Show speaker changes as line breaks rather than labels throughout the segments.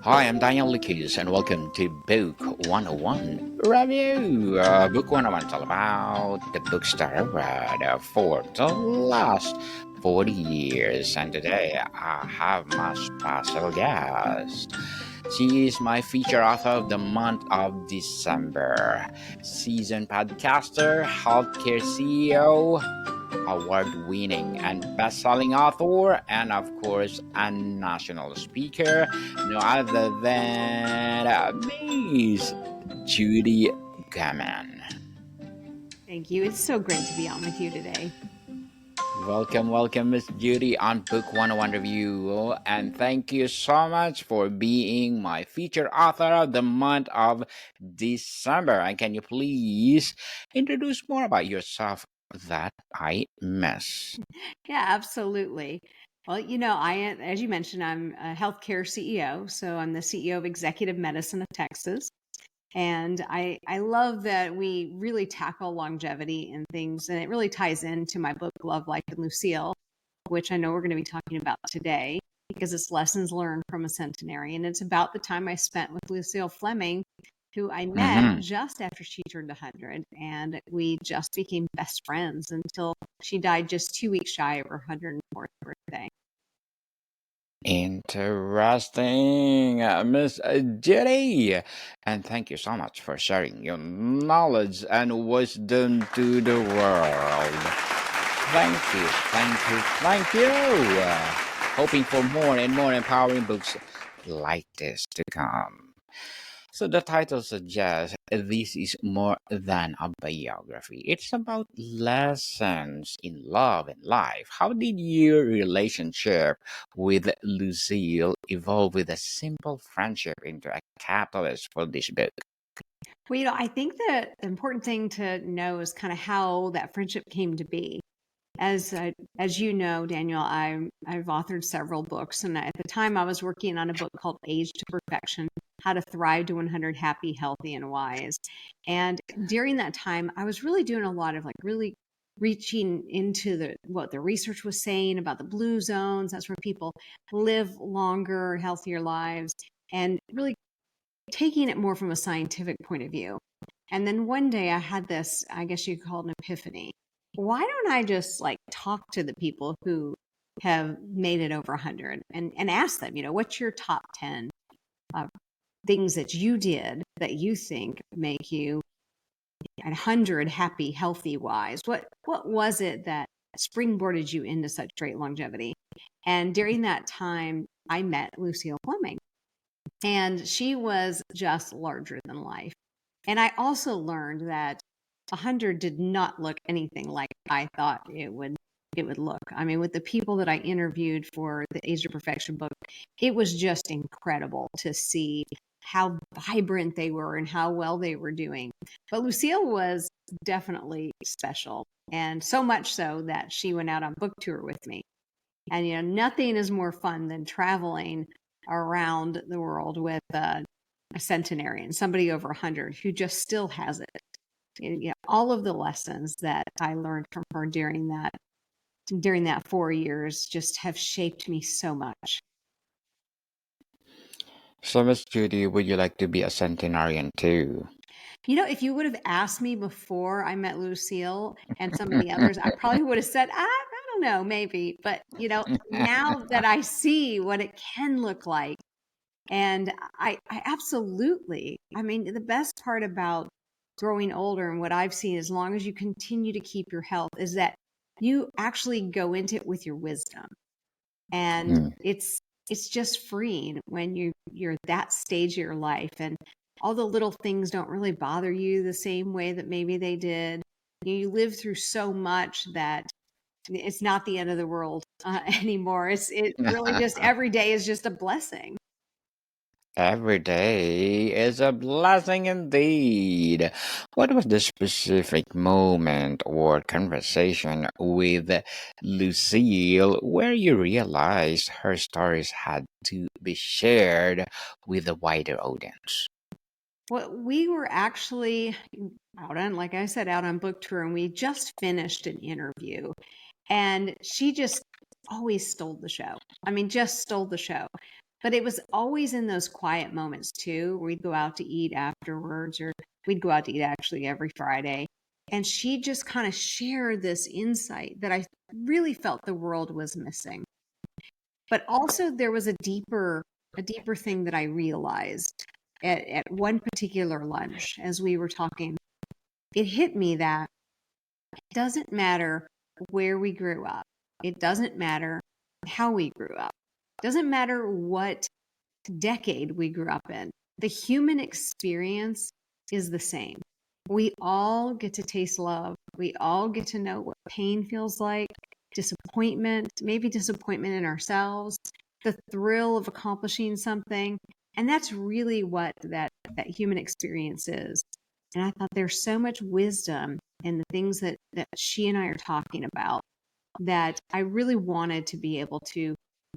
Hi, I'm Daniel Lucas, and welcome to Book 101 Review. Book 101 is all about the books that I read for the last 40 years. And today I have my special guest. She is my feature author of the month of December, seasoned podcaster, healthcare CEO, award-winning and best-selling author, and of course, a national speaker, no other than Miss Judy Gaman.
Thank you. It's so great to be on with you today.
Welcome, Miss Judy, on Book 101 Review, and thank you so much for being my featured author of the month of December. And can you please introduce more about yourself that I miss?
Yeah, absolutely. Well, as you mentioned, I'm a healthcare CEO. So I'm the CEO of Executive Medicine of Texas. And I love that we really tackle longevity and things. And it really ties into my book, Love, Life, and Lucille, which I know we're going to be talking about today because it's lessons learned from a centenary. And it's about the time I spent with Lucille Fleming, who I met
Mm-hmm.
just after she turned 100. And we just became best friends until she died just 2 weeks shy of her 104th birthday.
Interesting, Miss Judy. And thank you so much for sharing your knowledge and wisdom to the world. Thank you. Hoping for more and more empowering books like this to come. So the title suggests this is more than a biography. It's about lessons in love and life. How did your relationship with Lucille evolve with a simple friendship into a catalyst for this book?
Well, I think that the important thing to know is kind of how that friendship came to be. As you know, Daniel, I've authored several books, and at the time I was working on a book called Age to Perfection: How to Thrive to 100 Happy, Healthy, and Wise. And during that time, I was really doing a lot of really reaching into what the research was saying about the blue zones. That's where people live longer, healthier lives, and really taking it more from a scientific point of view. And then one day I had this, I guess you could call it an epiphany. Why don't I just talk to the people who have made it over 100 and ask them, what's your top 10 uh, things that you did that you think make you 100 happy, healthy, wise? What was it that springboarded you into such great longevity? And during that time, I met Lucille Fleming, and she was just larger than life. And I also learned that 100 did not look anything like I thought it would look. I mean, with the people that I interviewed for the Age of Perfection book, it was just incredible to see how vibrant they were and how well they were doing. But Lucille was definitely special, and so much so that she went out on book tour with me. And nothing is more fun than traveling around the world with a centenarian, somebody over 100 who just still has it. All of the lessons that I learned from her during that 4 years just have shaped me so much.
So, Miss Judy, would you like to be a centenarian too?
If you would have asked me before I met Lucille and some of the others, I probably would have said, I don't know, maybe. But, now that I see what it can look like, and I absolutely, I mean, the best part about growing older and what I've seen, as long as you continue to keep your health, is that you actually go into it with your wisdom. And
Hmm.
it's just freeing when you're at that stage of your life, and all the little things don't really bother you the same way that maybe they did. You live through so much that it's not the end of the world anymore. It really just every day is just a blessing.
Every day is a blessing indeed. What was the specific moment or conversation with Lucille where you realized her stories had to be shared with a wider audience?
Well, we were actually like I said, out on book tour, and we just finished an interview, and she just always stole the show. I mean, just stole the show. But it was always in those quiet moments too. We'd go out to eat afterwards, or we'd go out to eat actually every Friday. And she just kind of shared this insight that I really felt the world was missing. But also there was a deeper thing that I realized at one particular lunch as we were talking. It hit me that it doesn't matter where we grew up. It doesn't matter how we grew up. It doesn't matter what decade we grew up in. The human experience is the same. We all get to taste love. We all get to know what pain feels like, disappointment, maybe disappointment in ourselves, the thrill of accomplishing something. And that's really what that human experience is. And I thought there's so much wisdom in the things that she and I are talking about that I really wanted to be able to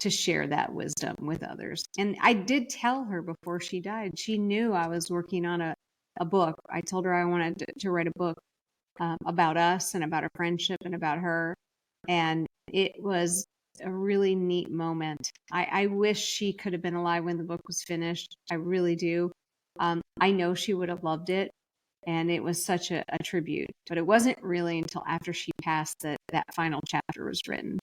share that wisdom with others. And I did tell her before she died, she knew I was working on a book. I told her I wanted to write a book about us and about a friendship and about her. And it was a really neat moment. I wish she could have been alive when the book was finished. I really do. I know she would have loved it. And it was such a tribute. But it wasn't really until after she passed that that final chapter was written.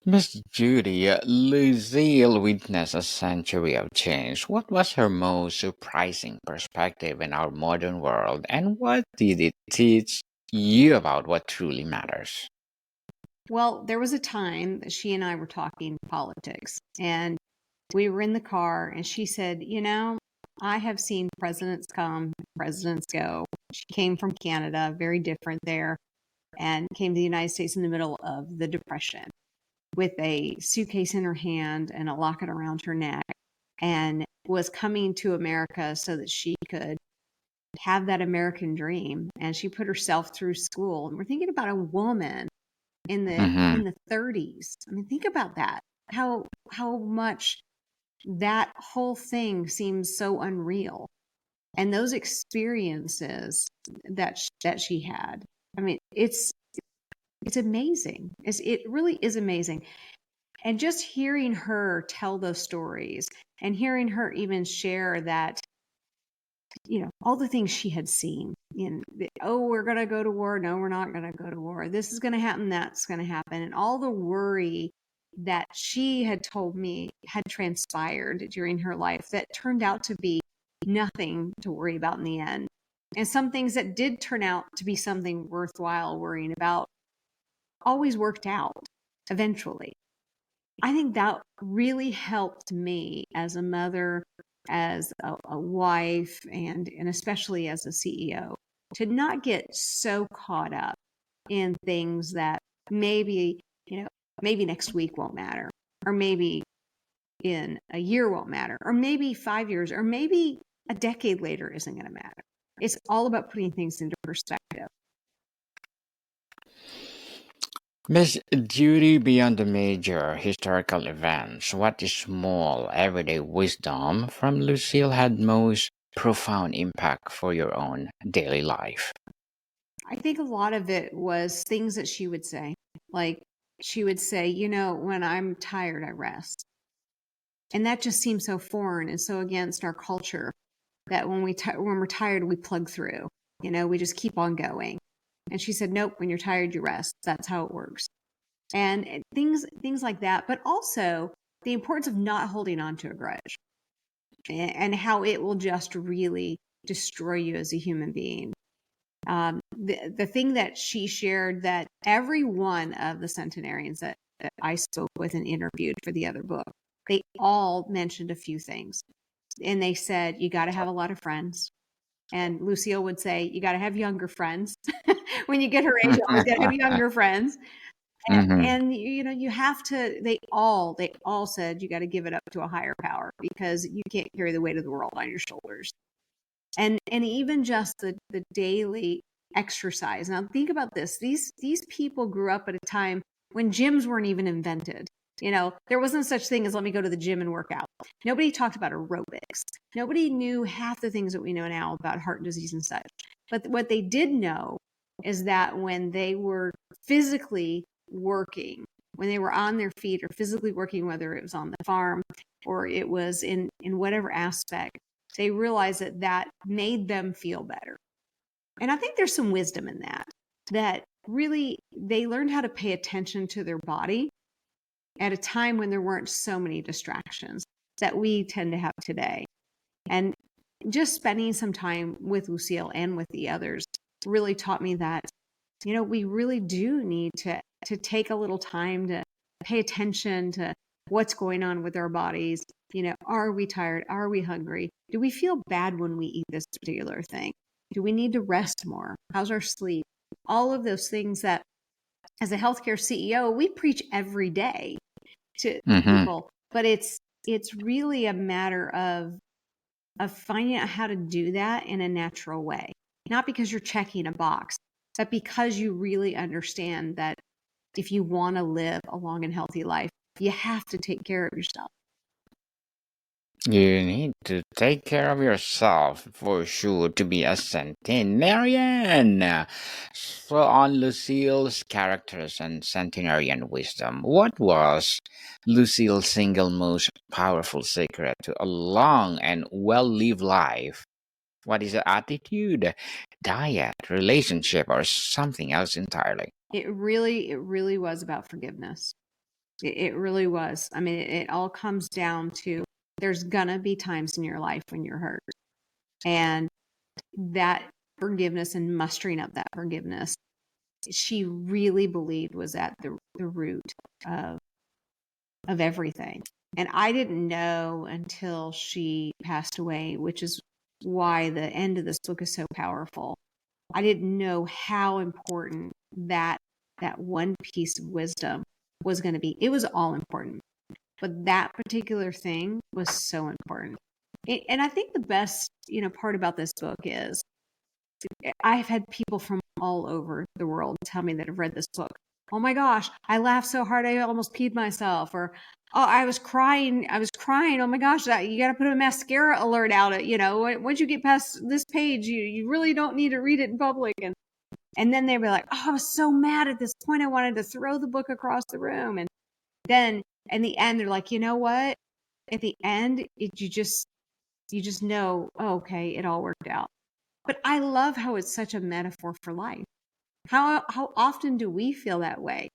Miss Judy, Lucille witnessed a century of change. What was her most surprising perspective in our modern world, and what did it teach you about what truly matters?
Well, there was a time that she and I were talking politics, and we were in the car, and she said, I have seen presidents come, presidents go. She came from Canada, very different there, and came to the United States in the middle of the Depression with a suitcase in her hand and a locket around her neck, and was coming to America so that she could have that American dream. And she put herself through school. And we're thinking about a woman in
Mm-hmm.
the 30s. I mean, think about that. How much that whole thing seems so unreal. And those experiences that she had. I mean, it's amazing. It really is amazing. And just hearing her tell those stories and hearing her even share that, all the things she had seen we're going to go to war. No, we're not going to go to war. This is going to happen. That's going to happen. And all the worry that she had told me had transpired during her life that turned out to be nothing to worry about in the end. And some things that did turn out to be something worthwhile worrying about always worked out eventually. I think that really helped me as a mother, as a wife, and especially as a CEO, to not get so caught up in things that maybe, maybe next week won't matter, or maybe in a year won't matter, or maybe 5 years, or maybe a decade later isn't going to matter. It's all about putting things into perspective.
Miss Judy, beyond the major historical events, what small everyday wisdom from Lucille had most profound impact for your own daily life?
I think a lot of it was things that she would say. Like she would say, when I'm tired, I rest. And that just seems so foreign and so against our culture that when we're tired, we plug through. We just keep on going. And she said, nope, when you're tired, you rest. That's how it works. And things like that. But also the importance of not holding on to a grudge and how it will just really destroy you as a human being. The thing that she shared, that every one of the centenarians that I spoke with and interviewed for the other book, they all mentioned a few things. And they said, you got to have a lot of friends. And Lucille would say, you got to have younger friends. When you get her age, you always got to have younger friends.
Mhm.
And you have to, they all said, you got to give it up to a higher power because you can't carry the weight of the world on your shoulders. And even just the daily exercise. Now think about this. These people grew up at a time when gyms weren't even invented. There wasn't such thing as let me go to the gym and work out. Nobody talked about aerobics. Nobody knew half the things that we know now about heart disease and such. But what they did know is that when they were physically working, when they were on their feet or physically working, whether it was on the farm or it was in whatever aspect, they realized that that made them feel better. And I think there's some wisdom in that really they learned how to pay attention to their body at a time when there weren't so many distractions that we tend to have today. And just spending some time with Lucille and with the others really taught me that, we really do need to take a little time to pay attention to what's going on with our bodies. Are we tired? Are we hungry? Do we feel bad when we eat this particular thing? Do we need to rest more? How's our sleep? All of those things that, as a healthcare CEO, we preach every day to people, but it's really a matter of finding out how to do that in a natural way, not because you're checking a box, but because you really understand that if you want to live a long and healthy life, you have to take care of yourself.
You need to take care of yourself for sure to be a centenarian. So, on Lucille's characters and centenarian wisdom, what was Lucille's single most powerful secret to a long and well lived life? What is the attitude, diet, relationship, or something else entirely?
It really was about forgiveness. It really was. I mean, it all comes down to there's gonna be times in your life when you're hurt. And that forgiveness and mustering up that forgiveness, she really believed was at the root of everything. And I didn't know until she passed away, which is why the end of this book is so powerful. I didn't know how important that one piece of wisdom was going to be. It was all important, but that particular thing was so important. And I think the best, part about this book is I've had people from all over the world tell me that have read this book. Oh my gosh, I laughed so hard I almost peed myself. Or, oh, I was crying. Oh my gosh, you got to put a mascara alert out. Once you get past this page, you really don't need to read it in public. And then they'd be like, oh, I was so mad at this point. I wanted to throw the book across the room. And then in the end, they're like, you know what? At the end, you just know, oh, okay, it all worked out. But I love how it's such a metaphor for life. How often do we feel that way?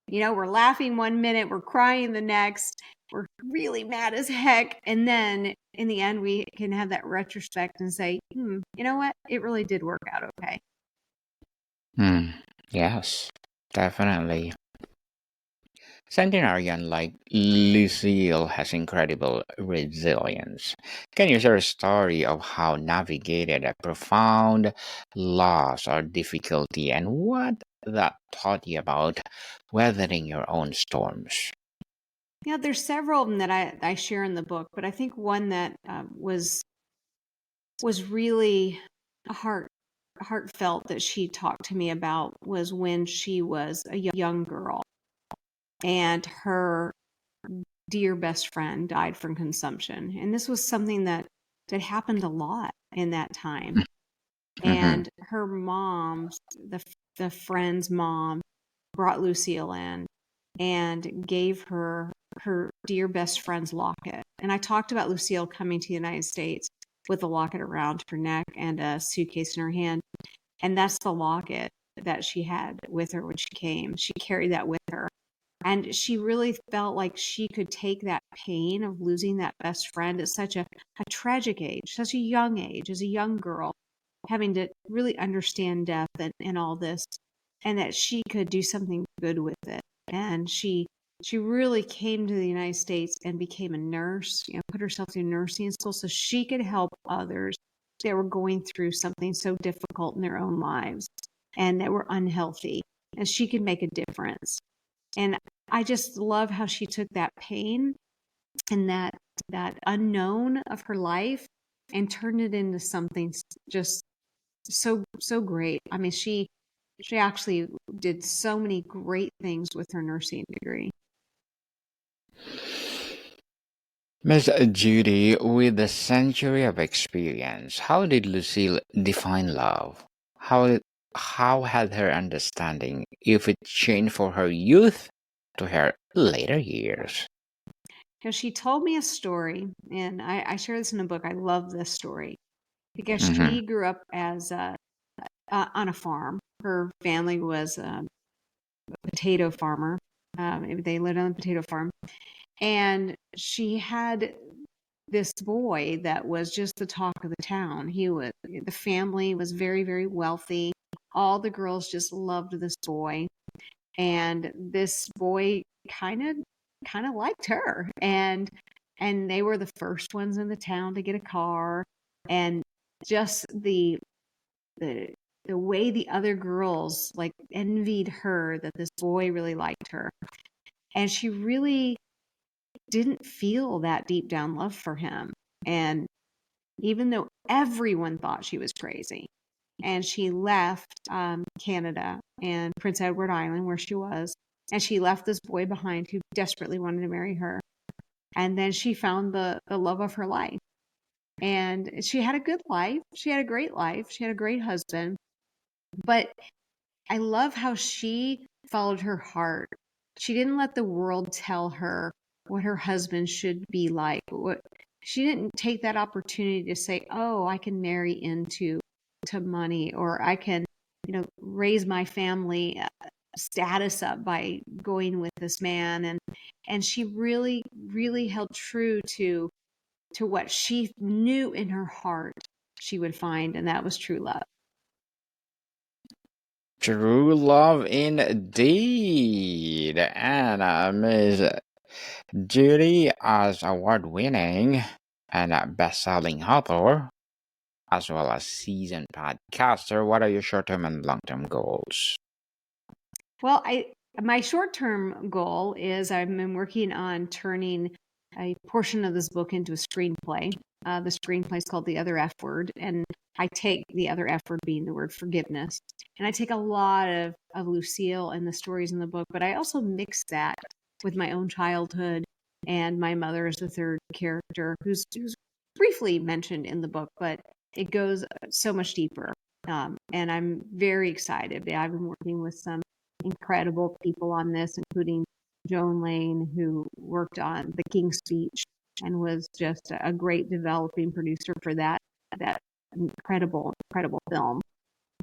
We're laughing one minute, we're crying the next, we're really mad as heck. And then in the end, we can have that retrospect and say, you know what? It really did work out okay.
Yes, definitely. Centenarian like Lucille has incredible resilience. Can you share a story of how navigated a profound loss or difficulty and what that taught you about weathering your own storms?
Yeah, there's several of them that I share in the book, but I think one that was really heartfelt that she talked to me about was when she was a young girl and her dear best friend died from consumption. And this was something that happened a lot in that time. And her mom, the friend's mom, brought Lucille in and gave her dear best friend's locket. And I talked about Lucille coming to the United States with a locket around her neck and a suitcase in her hand. And that's the locket that she had with her when she came. She carried that with her. And she really felt like she could take that pain of losing that best friend at such a tragic age, such a young age, as a young girl, having to really understand death and all this, and that she could do something good with it. And she really came to the United States and became a nurse, put herself through nursing school so she could help others that were going through something so difficult in their own lives and that were unhealthy, and she could make a difference. And I just love how she took that pain and that unknown of her life and turned it into something just so great. I mean, she actually did so many great things with her nursing degree.
Miss Judy, with a century of experience, how did Lucille define love? How had her understanding, if it changed for her youth to her later years?
She told me a story, and I share this in a book. I love this story because
Mm-hmm.
she grew up as on a farm. Her family was a potato farmer. They lived on a potato farm, and she had this boy that was just the talk of the town. The family was very, very wealthy. All the girls just loved this boy, and this boy kind of kind of liked her, and they were the first ones in the town to get a car, and just the the way the other girls like envied her that this boy really liked her, and she really didn't feel that deep down love for him. And even though everyone thought she was crazy, and she left Canada and Prince Edward Island, where she was, and she left this boy behind who desperately wanted to marry her. And then she found the love of her life. And she had a good life. She had a great life. She had a great husband. But I love how she followed her heart. She didn't let the world tell her what her husband should be like. She didn't take that opportunity to say, "Oh, I can marry into to money, or I can, raise my family status up by going with this man." And she really, really held true to what she knew in her heart she would find, and that was true love.
True love indeed. And Miss Judy, as award-winning and best-selling author, as well as seasoned podcaster, what are your short-term and long-term goals?
Well, my short-term goal is I've been working on turning a portion of this book into a screenplay. The screenplay is called The Other F Word, and I take the other F word being the word forgiveness. And I take a lot of Lucille and the stories in the book, but I also mix that with my own childhood, and my mother is the third character who's briefly mentioned in the book, but it goes so much deeper. And I'm very excited. I've been working with some incredible people on this, including Joan Lane, who worked on The King's Speech and was just a great developing producer for that incredible, incredible film.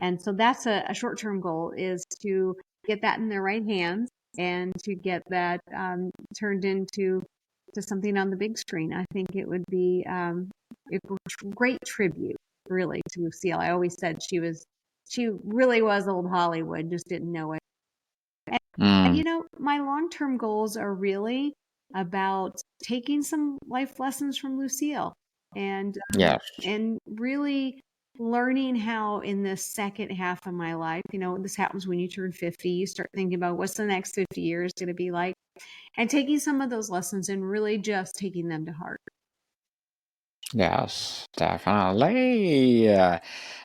And so that's a short-term goal, is to get that in the right hands and to get that turned into something on the big screen. I think it would be a great tribute, really, to Lucille. I always said she really was old Hollywood, just didn't know it. And
Mm,
my long-term goals are really about taking some life lessons from Lucille, and
yes.
and really learning how in the second half of my life, this happens when you turn 50, you start thinking about what's the next 50 years going to be like, and taking some of those lessons and really just taking them to heart.
Yes, definitely.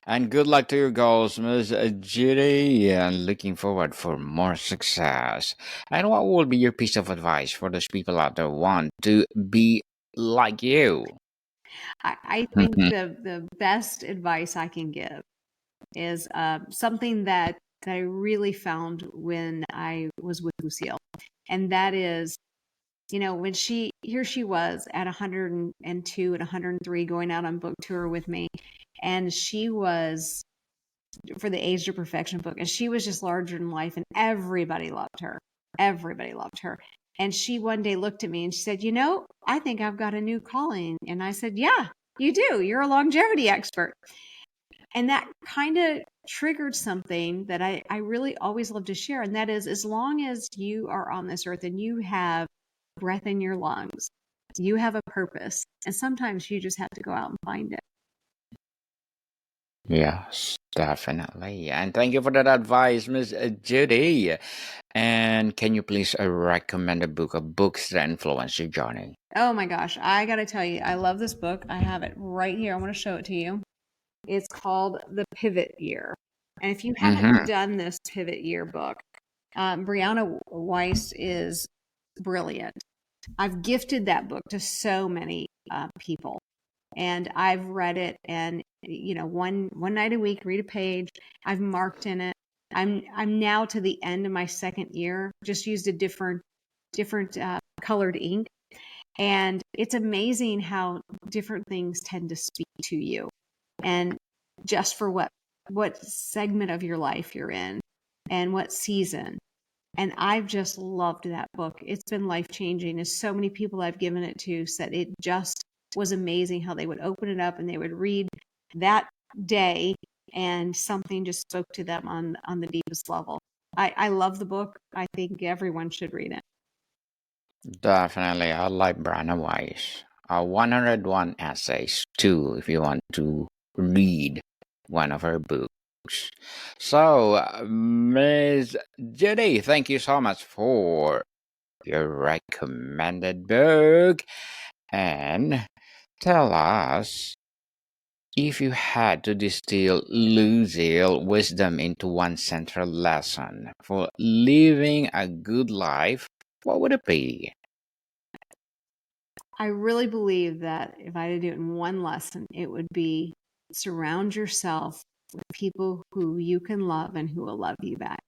And good luck to your goals, Miss Judy, and looking forward for more success. And what will be your piece of advice for those people out there who want to be like you?
I think the best advice I can give is something that I really found when I was with Lucille, and that is, when here she was at 102 and 103 going out on book tour with me, and she was for the Age to Perfection book, and she was just larger than life, and everybody loved her. Everybody loved her. And she one day looked at me and she said, I think I've got a new calling. And I said, yeah, you do. You're a longevity expert. And that kind of triggered something that I really always love to share. And that is, as long as you are on this earth and you have breath in your lungs, you have a purpose. And sometimes you just have to go out and find it.
Yes, definitely. And thank you for that advice, Miss Judy. And can you please recommend a book of books that influenced your journey?
Oh my gosh, I got to tell you, I love this book. I have it right here. I want to show it to you. It's called The Pivot Year. And if you haven't
Mm-hmm.
done this Pivot Year book, Brianna Weiss is brilliant. I've gifted that book to so many people, and I've read it. And one night a week, read a page. I've marked in it. I'm now to the end of my second year. Just used a different different colored ink. And it's amazing how different things tend to speak to you, and just for what segment of your life you're in and what season. And I've just loved that book. It's been life-changing. As so many people I've given it to said it just was amazing how they would open it up and they would read that day and something just spoke to them on the deepest level. I love the book. I think everyone should read it.
Definitely, I like Brianna Weiss. 101 essays too, if you want to read one of her books. So, Miss Judy, thank you so much for your recommended book. And tell us, if you had to distill Lucille wisdom into one central lesson for living a good life, what would it be?
I really believe that if I had to do it in one lesson, it would be surround yourself with people who you can love and who will love you back.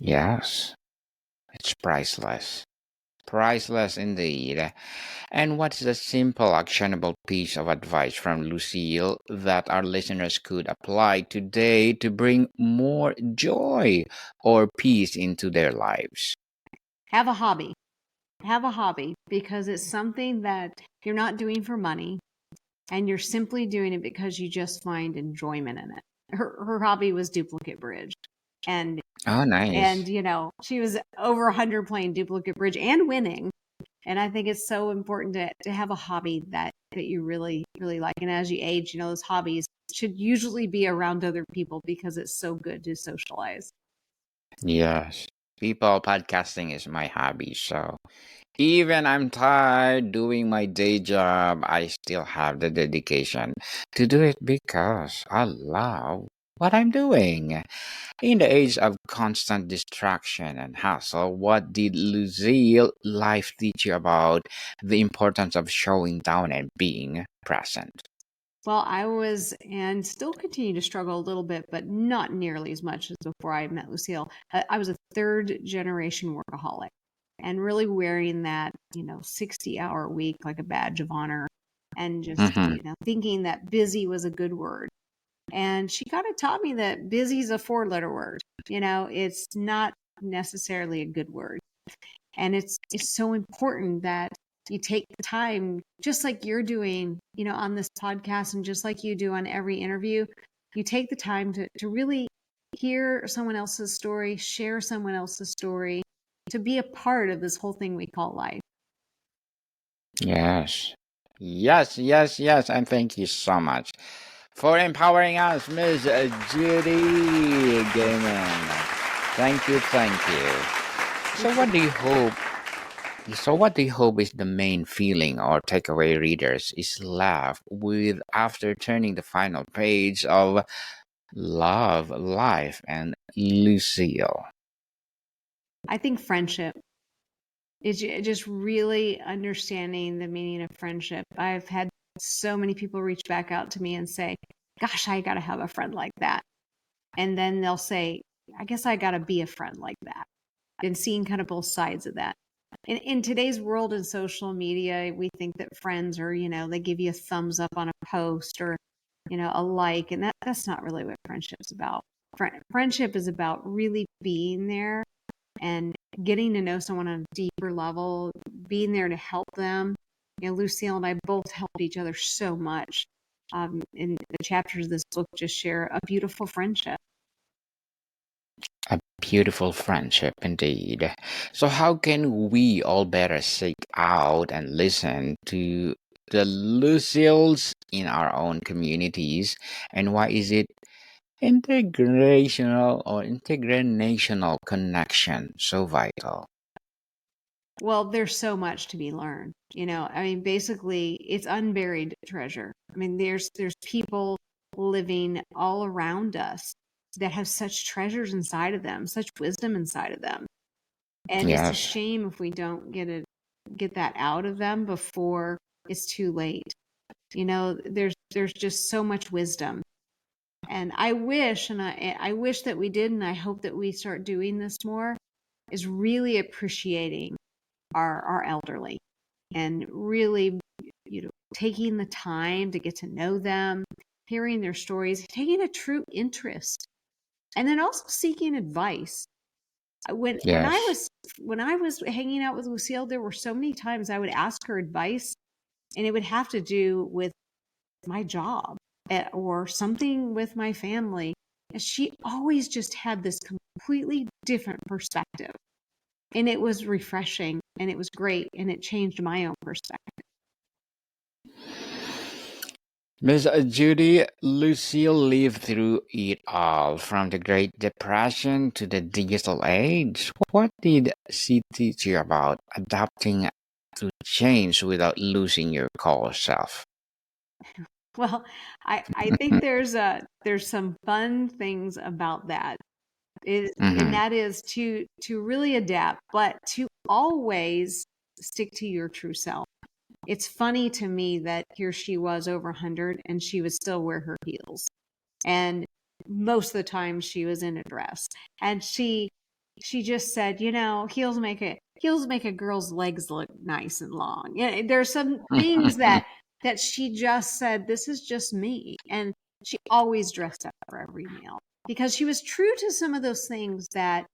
Yes, it's priceless. Priceless indeed. And what's the simple, actionable piece of advice from Lucille that our listeners could apply today to bring more joy or peace into their lives?
Have a hobby. Have a hobby because it's something that you're not doing for money and you're simply doing it because you just find enjoyment in it. Her hobby was duplicate bridge. And
Oh, nice.
she was over 100 playing duplicate bridge and winning. And I think it's so important to have a hobby that you really, really like. And as you age, those hobbies should usually be around other people because it's so good to socialize.
Yes. People podcasting is my hobby, so even I'm tired doing my day job, I still have the dedication to do it because I love what I'm doing. In the age of constant distraction and hassle, what did Lucille life teach you about the importance of showing down and being present?
Well, I was and still continue to struggle a little bit, but not nearly as much as before I met Lucille. I was a third generation workaholic and really wearing that, 60-hour week like a badge of honor, and just,
Mm-hmm.
thinking that busy was a good word. And she kind of taught me that busy is a 4-letter word. It's not necessarily a good word. And it's so important that you take the time, just like you're doing, on this podcast, and just like you do on every interview, you take the time to really hear someone else's story, share someone else's story, to be a part of this whole thing we call life.
Yes. Yes, yes, yes. And thank you so much for empowering us, Miss Judy Gaman. Thank you, thank you. So what do you hope is the main feeling or takeaway readers is left with after turning the final page of Love, Life, and Lucille?
I think friendship is just really understanding the meaning of friendship. I've had so many people reach back out to me and say, gosh, I got to have a friend like that. And then they'll say, I guess I got to be a friend like that. And seeing kind of both sides of that. In today's world in social media, we think that friends are, they give you a thumbs up on a post or, a like. And that's not really what friendship's about. Friendship is about really being there and getting to know someone on a deeper level, being there to help them. Lucille and I both helped each other so much. And the chapters of this book just share a beautiful friendship.
A beautiful friendship indeed. So, how can we all better seek out and listen to the Lucille's in our own communities? And why is it integrational or integrational connection so vital?
Well, there's so much to be learned. Basically, it's unburied treasure. There's people living all around us that have such treasures inside of them, such wisdom inside of them. And it's a
Yes.
shame if we don't get that out of them before it's too late. There's just so much wisdom. And I wish that we did, and I hope that we start doing this more, is really appreciating our elderly and really, taking the time to get to know them, hearing their stories, taking a true interest, and then also seeking advice. When when I
Yes.
was when I was hanging out with Lucille, there were so many times I would ask her advice, and it would have to do with my job or something with my family. And she always just had this completely different perspective. And it was refreshing and it was great and it changed my own perspective.
Miss Judy, Lucille lived through it all, from the Great Depression to the digital age. What did she teach you about adapting to change without losing your core self?
Well, I think there's some fun things about that. And
Mm-hmm.
that is to really adapt, but to always stick to your true self. It's funny to me that here she was over 100 and she would still wear her heels. And most of the time she was in a dress. And she just said, heels make a girl's legs look nice and long. Yeah, there's some things that she just said, this is just me. And she always dressed up for every meal because she was true to some of those things that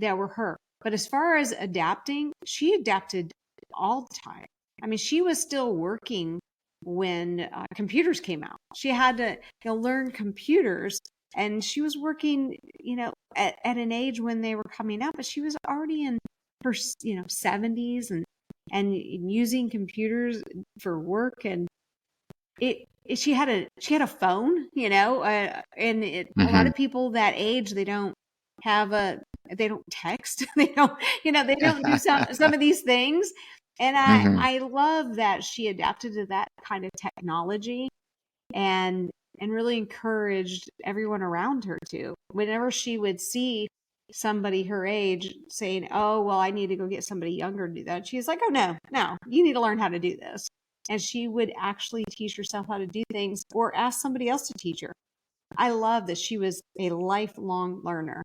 were her. But as far as adapting, she adapted all the time. I mean, she was still working when computers came out. She had to learn computers, and she was working, at an age when they were coming out, but she was already in her, 70s and using computers for work. And she had a phone, and a lot
Mm-hmm.
of people that age, they don't text, they don't do some of these things. And
Mm-hmm.
I love that she adapted to that kind of technology and really encouraged everyone around her to. Whenever she would see somebody her age saying, "Oh, well, I need to go get somebody younger to do that," she's like, "Oh, no, you need to learn how to do this." And she would actually teach herself how to do things or ask somebody else to teach her. I love that she was a lifelong learner.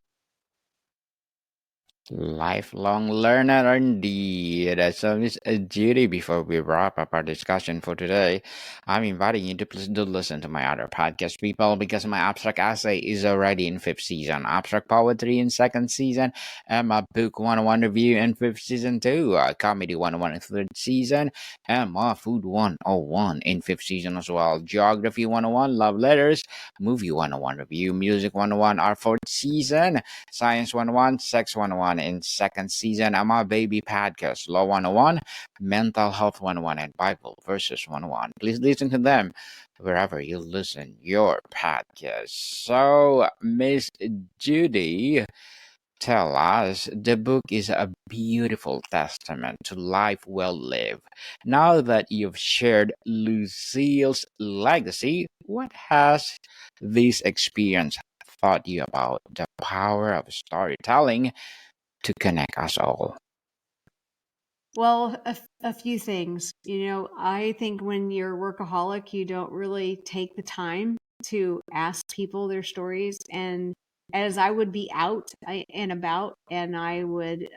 Lifelong learner indeed. So, Miss Judy, before we wrap up our discussion for today, I'm inviting you to please do listen to my other podcast, people, because my abstract essay is already in fifth season, abstract poetry in second season, and my book 101 review in fifth season too, comedy 101 in third season, and my food 101 in fifth season as well, geography 101, love letters, movie 101 review, music 101, our fourth season. Science 101, Sex 101 in second season, and my baby podcast, Law 101, Mental Health 101, and Bible Verses 101. Please listen to them wherever you listen your podcast. So, Miss Judy, tell us the book is a beautiful testament to life well lived. Now that you've shared Lucille's legacy, what has this experience taught you about the power of storytelling to connect us all?
Well, a few things. I think when you're a workaholic, you don't really take the time to ask people their stories. And as I would be out and about, and I would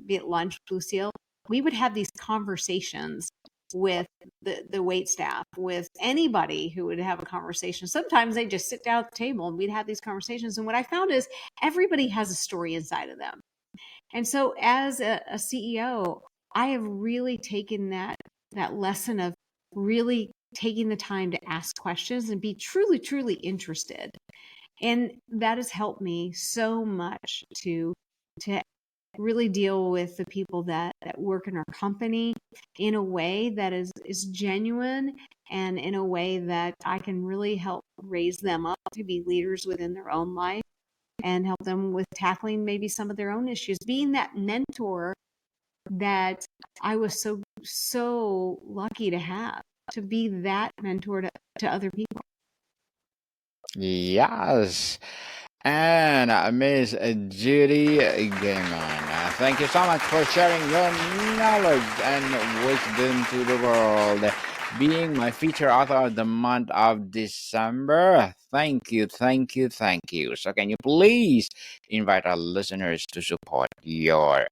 be at lunch with Lucille, we would have these conversations with the wait staff, with anybody who would have a conversation. Sometimes they just sit down at the table and we'd have these conversations. And what I found is everybody has a story inside of them. And so as a CEO, I have really taken that lesson of really taking the time to ask questions and be truly, truly interested. And that has helped me so much to really deal with the people that work in our company in a way that is genuine and in a way that I can really help raise them up to be leaders within their own life and help them with tackling maybe some of their own issues, being that mentor that I was so lucky to have, to be that mentor to other people.
Yes. And Miss Judy Gaman, thank you so much for sharing your knowledge and wisdom to the world. Being my feature author of the month of December, Thank you, thank you, thank you. So, can you please invite our listeners to support your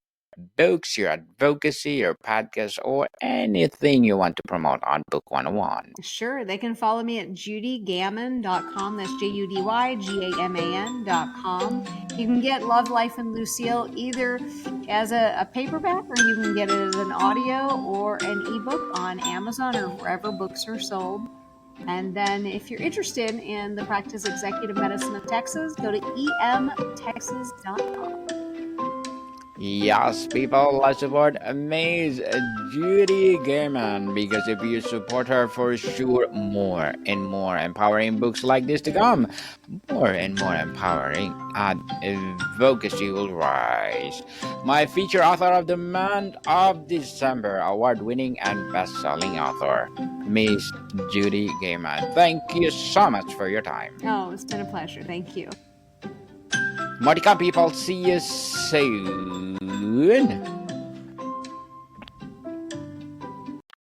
books, your advocacy, your podcast, or anything you want to promote on Book 101?
Sure. They can follow me at judygaman.com. That's JUDYGAMAN.com. You can get Love, Life, and Lucille either as a paperback, or you can get it as an audio or an ebook on Amazon or wherever books are sold. And then if you're interested in the Practice Executive Medicine of Texas, go to emtexas.com.
Yes, people, let's support Miss Judy Gaman, because if you support her, for sure, more and more empowering books like this to come. More and more empowering advocacy will rise. My feature author of the month of December, award-winning and best-selling author, Miss Judy Gaman. Thank you so much for your time.
Oh, it's been a pleasure. Thank you.
More to come, people. See you soon.